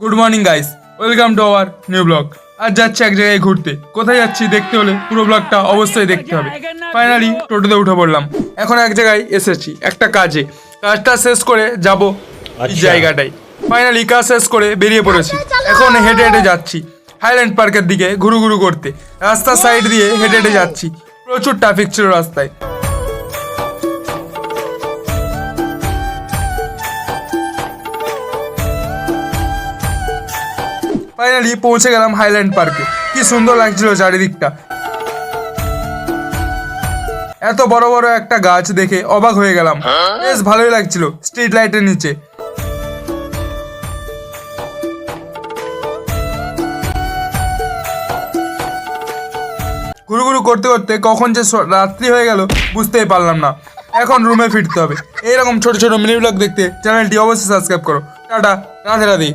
Good morning guys, welcome to our new blog. আজ যাচ্ছি এক জায়গায় ঘুরতে। কোথায় যাচ্ছি দেখতে হলে পুরো ব্লগটা অবশ্যই দেখতে হবে। ফাইনালি টোটোতে উঠে পড়লাম। এখন এক জায়গায় এসেছি একটা কাজে। কাজটা শেষ করে যাব এই জায়গাটায়। ফাইনালি কাজ শেষ করে বেরিয়ে পড়েছি। এখন হেঁটে হেঁটে যাচ্ছি হাইল্যান্ড পার্কের দিকে ঘুরু ঘুরু করতে। রাস্তার সাইড দিয়ে হেঁটে হেঁটে যাচ্ছি। প্রচুর ট্রাফিক ছিল রাস্তায়। ফাইনালি পৌঁছে গেলাম হাইল্যান্ড পার্কে। কি সুন্দর লাগছিল চারিদিকটা। এত বড় বড় একটা গাছ দেখে অবাক হয়ে গেলাম। বেশ ভালোই লাগছিল স্ট্রিট লাইটের নিচে। ঘুরু ঘুরু করতে করতে কখন যে রাত্রি হয়ে গেল বুঝতেই পারলাম না। এখন রুমে ফিরতে হবে। এইরকম ছোট ছোট মিনি ব্লগ দেখতে চ্যানেলটি অবশ্যই সাবস্ক্রাইব করো। টাটা, রাধে রাধে।